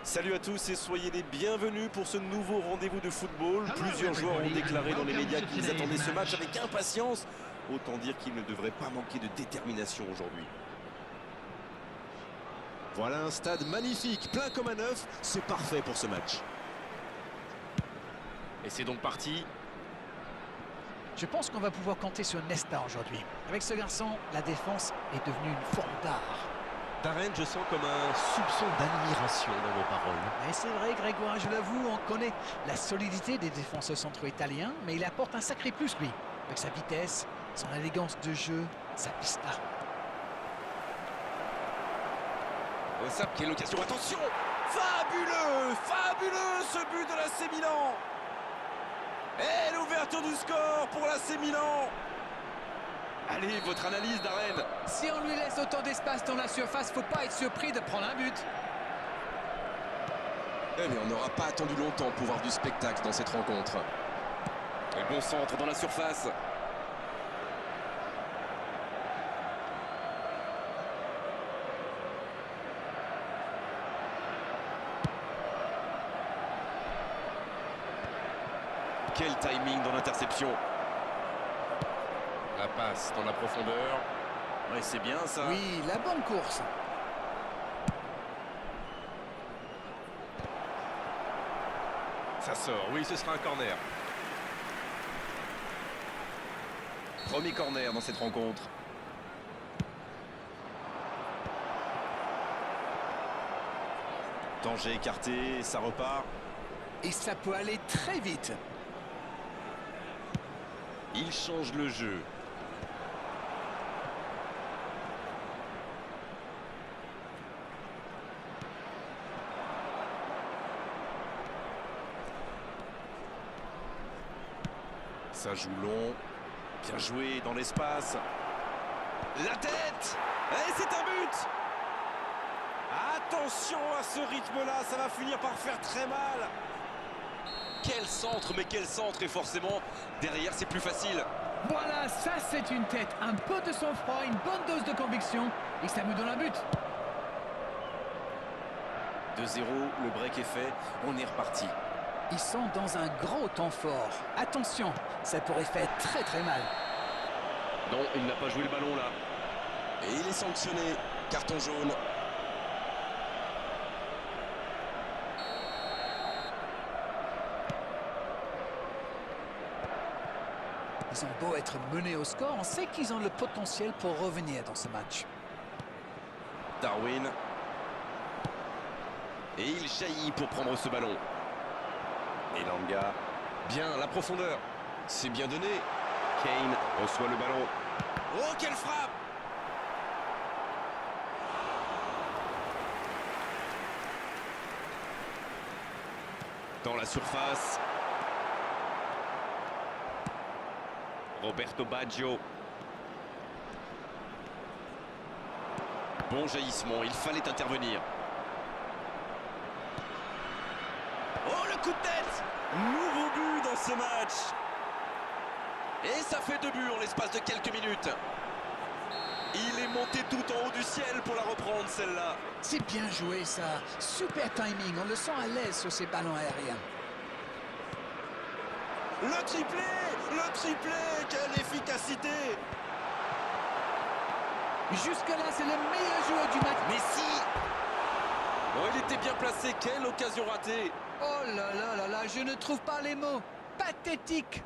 Salut à tous et soyez les bienvenus pour ce nouveau rendez-vous de football. Plusieurs joueurs ont déclaré dans les médias qu'ils attendaient ce match avec impatience. Autant dire qu'il ne devrait pas manquer de détermination aujourd'hui. Voilà un stade magnifique, plein comme un œuf. C'est parfait pour ce match. Et c'est donc parti. Je pense qu'on va pouvoir compter sur Nesta aujourd'hui. Avec ce garçon, la défense est devenue une forme d'art. Darren, je sens comme un soupçon d'admiration dans vos paroles. Mais c'est vrai, Grégoire, je l'avoue, on connaît la solidité des défenseurs centraux italiens, mais il apporte un sacré plus, lui. Avec sa vitesse, son élégance de jeu, sa pista. Ça, quelle occasion, attention! Fabuleux! Fabuleux ce but de l'AC Milan! Et l'ouverture du score pour l'AC Milan! Allez, votre analyse, Darren. Si on lui laisse autant d'espace dans la surface, faut pas être surpris de prendre un but. Mais on n'aura pas attendu longtemps pour voir du spectacle dans cette rencontre. Et bon centre dans la surface. Quel timing dans l'interception. La passe dans la profondeur. Ouais, c'est bien ça. Oui, la bonne course. Ça sort, oui, ce sera un corner. Premier corner dans cette rencontre. Danger écarté, ça repart. Et ça peut aller très vite. Il change le jeu. Ça joue long. Bien joué dans l'espace. La tête! Et c'est un but! Attention à ce rythme-là, ça va finir par faire très mal. Quel centre, mais quel centre! Et forcément, derrière, c'est plus facile. Voilà, ça c'est une tête. Un peu de sang-froid, une bonne dose de conviction. Et ça me donne un but. 2-0, le break est fait. On est reparti. Ils sont dans un gros temps fort. Attention, ça pourrait faire très très mal. Non, il n'a pas joué le ballon là. Et il est sanctionné. Carton jaune. Ils ont beau être menés au score, on sait qu'ils ont le potentiel pour revenir dans ce match. Darwin. Et il jaillit pour prendre ce ballon. Elanga. Bien, la profondeur. C'est bien donné. Kane reçoit le ballon. Oh, quelle frappe! Dans la surface. Roberto Baggio. Bon jaillissement, il fallait intervenir. Oh, le coup de tête! Nouveau but dans ce match. Et ça fait 2 buts en l'espace de quelques minutes. Il est monté tout en haut du ciel pour la reprendre, celle-là. C'est bien joué ça. Super timing, on le sent à l'aise sur ces ballons aériens. Le triplé! Le triplé! Quelle efficacité! Jusque-là, c'est le meilleur joueur du match. Mais si! Oh, il était bien placé. Quelle occasion ratée! Oh là là là là, je ne trouve pas les mots. Pathétique.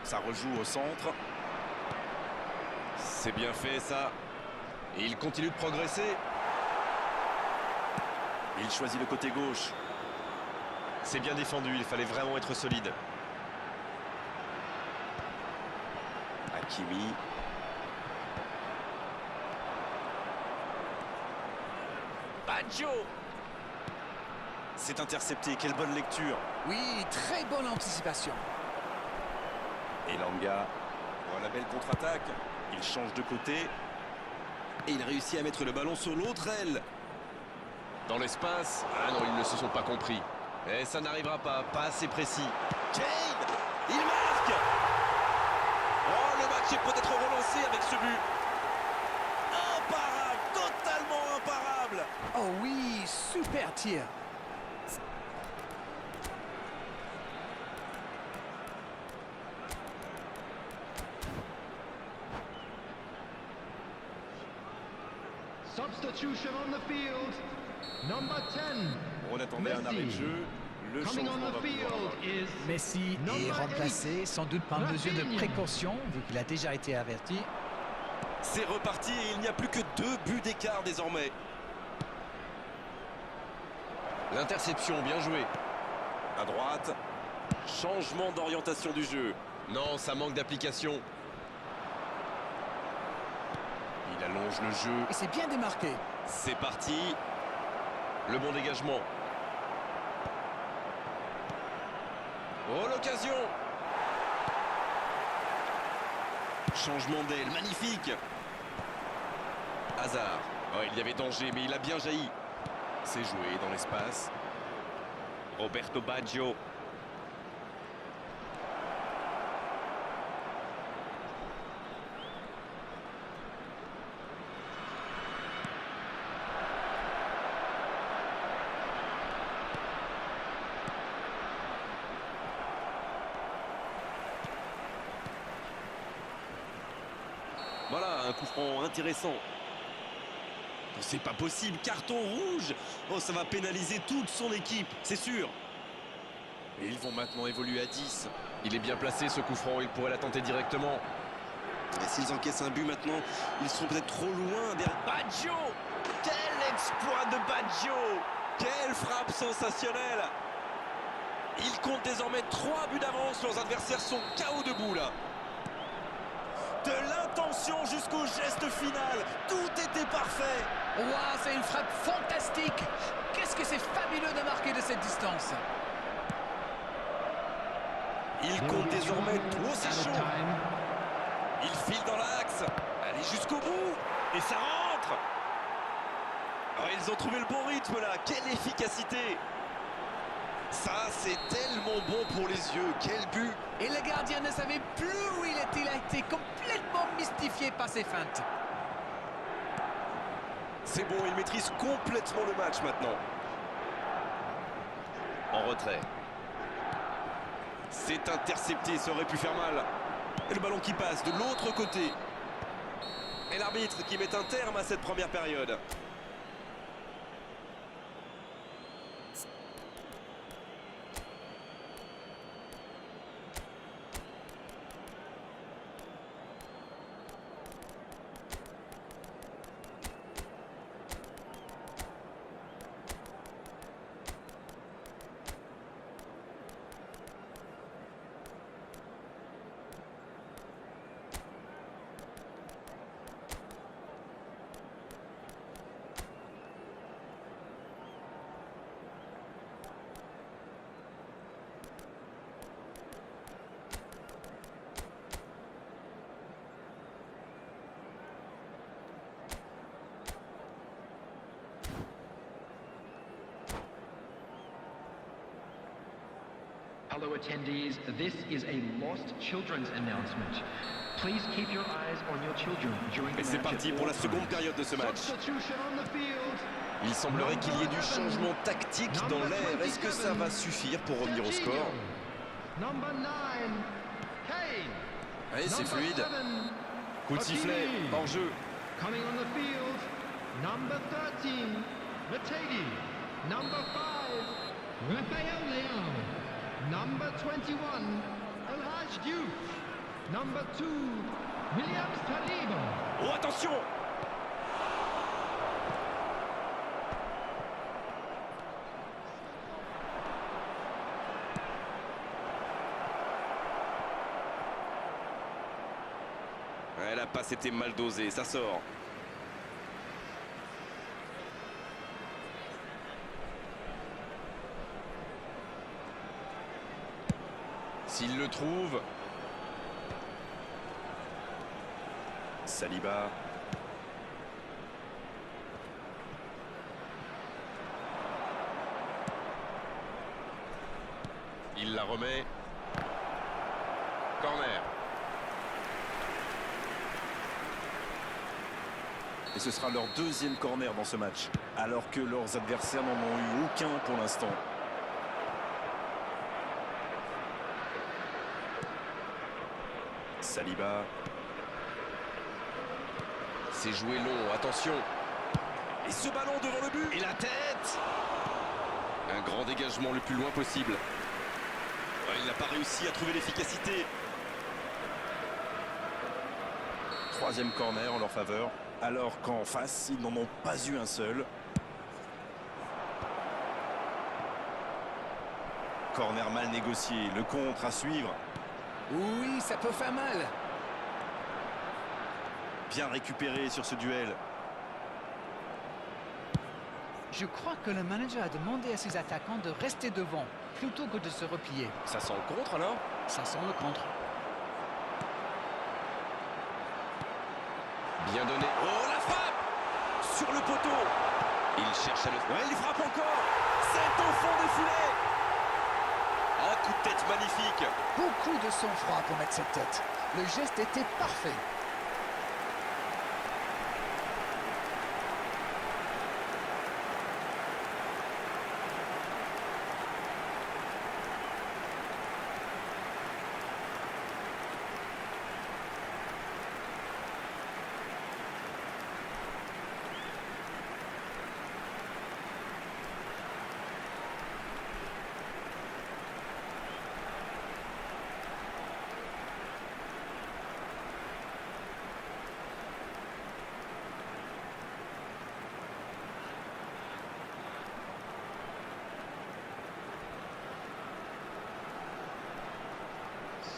Ça rejoue au centre. C'est bien fait ça. Et il continue de progresser. Il choisit le côté gauche. C'est bien défendu, il fallait vraiment être solide. Hakimi. Baggio. C'est intercepté, quelle bonne lecture. Oui, très bonne anticipation. Elanga. Oh, la belle contre-attaque. Il change de côté. Et il réussit à mettre le ballon sur l'autre aile. Dans l'espace. Ah non, ils ne se sont pas compris. Et ça n'arrivera pas, pas assez précis. Kane! tir. Substitution on the field. Number 10. On attendait un arrêt de jeu. Le Coming changement on va the pouvoir field avoir. is Messi est Number remplacé, sans doute par mesure de Rafinha. précaution, vu qu'il a déjà été averti. C'est reparti et il n'y a plus que 2 buts d'écart désormais. L'interception, bien joué. À droite. Changement d'orientation du jeu. Non, ça manque d'application. Il allonge le jeu. Et c'est bien démarqué. C'est parti. Le bon dégagement. Oh, l'occasion. Changement d'aile, magnifique. Hazard. Oh, il y avait danger, mais il a bien jailli. C'est joué dans l'espace. Roberto Baggio. Voilà, un coup franc intéressant. Oh, c'est pas possible, carton rouge. Oh, ça va pénaliser toute son équipe, c'est sûr. Et ils vont maintenant évoluer à 10. Il est bien placé ce coup franc, il pourrait la tenter directement. Et s'ils encaissent un but maintenant, ils seront peut-être trop loin derrière. Baggio! Quel exploit de Baggio! Quelle frappe sensationnelle! Ils comptent désormais 3 buts d'avance, leurs adversaires sont KO debout là. De l'intention jusqu'au geste final, tout était parfait. Waouh, c'est une frappe fantastique. Qu'est-ce que c'est fabuleux de marquer de cette distance. Il compte désormais, oh c'est Out of chaud. time. Il file dans l'axe, allez jusqu'au bout, et ça rentre. Oh, ils ont trouvé le bon rythme là, quelle efficacité. Ça c'est tellement bon pour les yeux, quel but. Et le gardien ne savait plus où il était. Il a été complètement mystifié par ses feintes. C'est bon, il maîtrise complètement le match maintenant. En retrait. C'est intercepté, ça aurait pu faire mal. Et le ballon qui passe de l'autre côté. Et l'arbitre qui met un terme à cette première période. Hello attendees, this is a lost children's announcement. Please keep your eyes on your children during the Et c'est match parti at pour all la seconde times. période de ce match. Substitution on the field. Il semblerait qu'il y ait du changement tactique dans l'air. Est-ce que ça va suffire pour revenir au score? Number 9, Kane. Allez, c'est Number fluide. 7, Coup de sifflet, Hakimi. hors jeu. Coming on the field, number 13, Mategi. Number 5, Rafael Leao. Number 21, El Hadj Diouf. Number 2, Williams Saliba. Oh, attention! Ouais, la passe était mal dosée, ça sort. S'il le trouve. Saliba. Il la remet. Corner. Et ce sera leur deuxième corner dans ce match, alors que leurs adversaires n'en ont eu aucun pour l'instant. Saliba. C'est joué long, attention. Et ce ballon devant le but. Et la tête. Un grand dégagement le plus loin possible. Ouais, il n'a pas réussi à trouver l'efficacité. Troisième corner en leur faveur, alors qu'en face, ils n'en ont pas eu un seul. Corner mal négocié, le contre à suivre. Oui, ça peut faire mal. Bien récupéré sur ce duel. Je crois que le manager a demandé à ses attaquants de rester devant, plutôt que de se replier. Ça sent le contre alors? Ça sent le contre. Bien donné. Oh, la frappe sur le poteau. Il cherche à le... Ouais, il frappe encore. C'est au fond des filets. Un coup de tête magnifique. Beaucoup de sang-froid pour mettre cette tête. Le geste était parfait.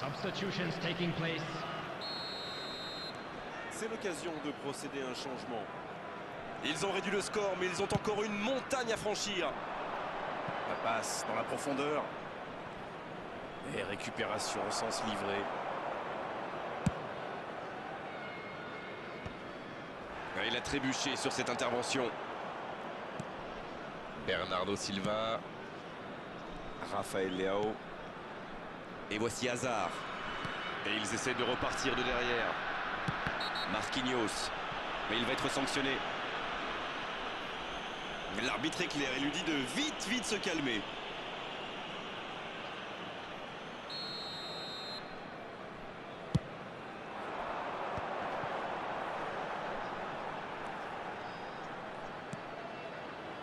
Substitutions taking place. C'est l'occasion de procéder à un changement. Ils ont réduit le score, mais ils ont encore une montagne à franchir. La passe dans la profondeur. Et récupération au sens livré. Il a trébuché sur cette intervention. Bernardo Silva. Raphaël Leao. Et voici Hazard. Et ils essaient de repartir de derrière. Marquinhos. Mais il va être sanctionné. L'arbitre est clair, il lui dit de vite se calmer.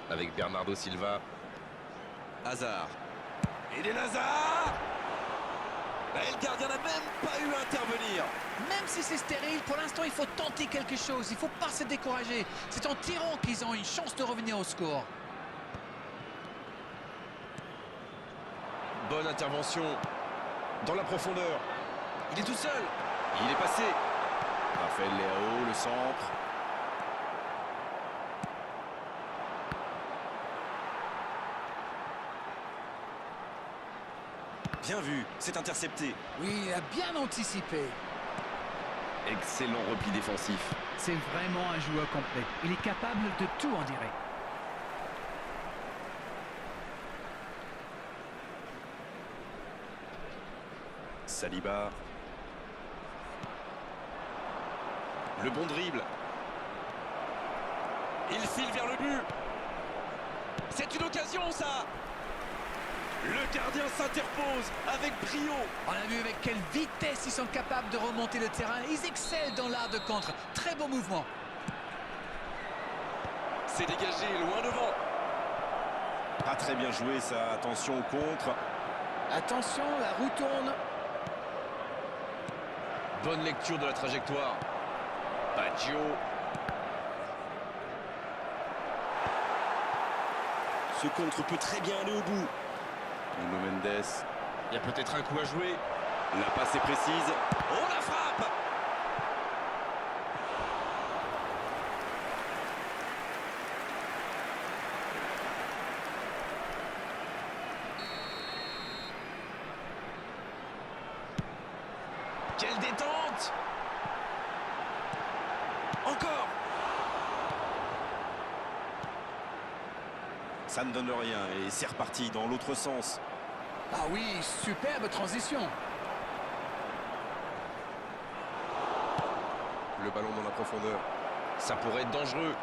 Avec Bernardo Silva. Hazard. Et des Lazare. Et le gardien n'a même pas eu à intervenir. Même si c'est stérile, pour l'instant, il faut tenter quelque chose. Il ne faut pas se décourager. C'est en tirant qu'ils ont une chance de revenir au score. Bonne intervention. Dans la profondeur. Il est tout seul. Il est passé. Raphaël Leao, le centre. Bien vu, c'est intercepté. Oui, il a bien anticipé. Excellent repli défensif. C'est vraiment un joueur complet. Il est capable de tout en direct. Saliba. Le bon dribble. Il file vers le but. C'est une occasion, ça. Le gardien s'interpose avec brio. On a vu avec quelle vitesse ils sont capables de remonter le terrain. Ils excellent dans l'art de contre. Très beau mouvement. C'est dégagé loin devant. Pas très bien joué, ça. Attention au contre. Attention, la roue tourne. Bonne lecture de la trajectoire. Baggio. Ce contre peut très bien aller au bout. Nuno Mendes. Il y a peut-être un coup à jouer. La passe est précise. Oh, la frappe! Quelle détente! Encore! Ça ne donne rien et c'est reparti dans l'autre sens. Ah oui, superbe transition. Le ballon dans la profondeur. Ça pourrait être dangereux.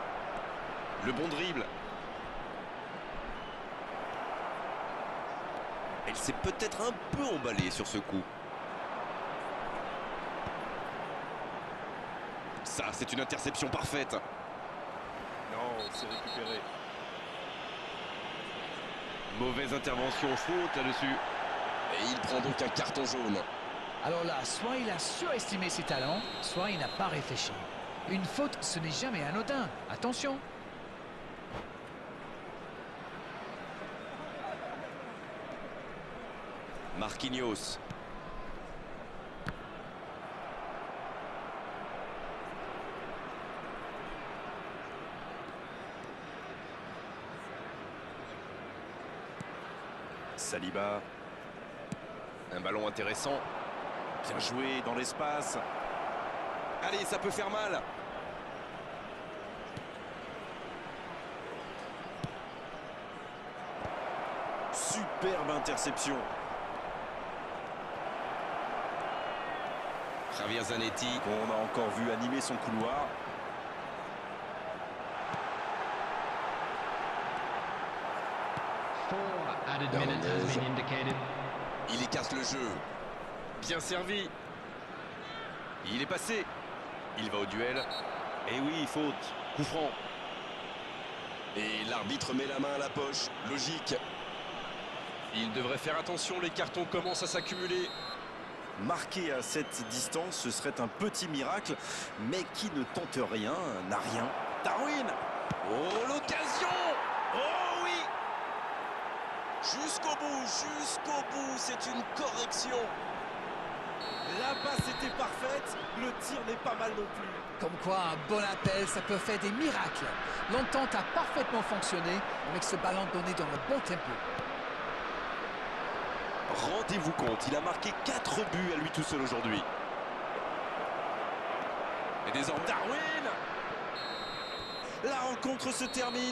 Le bon dribble. Elle s'est peut-être un peu emballée sur ce coup. Ça, c'est une interception parfaite. Non, c'est récupéré. Mauvaise intervention, faute là-dessus. Et il prend donc un carton jaune. Alors là, soit il a surestimé ses talents, soit il n'a pas réfléchi. Une faute, ce n'est jamais anodin. Attention. Marquinhos. Saliba. Un ballon intéressant. Bien joué dans l'espace. Allez, ça peut faire mal. Superbe interception. Javier Zanetti. On a encore vu animer son couloir. Four added minutes has been indicated. Il écarte le jeu. Bien servi. Il est passé. Il va au duel. Et oui, faute. Coup franc. Et l'arbitre met la main à la poche. Logique. Il devrait faire attention, les cartons commencent à s'accumuler. Marquer à cette distance, ce serait un petit miracle. Mais qui ne tente rien, n'a rien. Darwin. Oh, l'occasion! Oh oui! Jusqu'au bout, c'est une correction. La passe était parfaite, le tir n'est pas mal non plus. Comme quoi, un bon appel, ça peut faire des miracles. L'entente a parfaitement fonctionné avec ce ballon donné dans le bon tempo. Rendez-vous compte, il a marqué 4 buts à lui tout seul aujourd'hui. Et désormais Darwin. La rencontre se termine.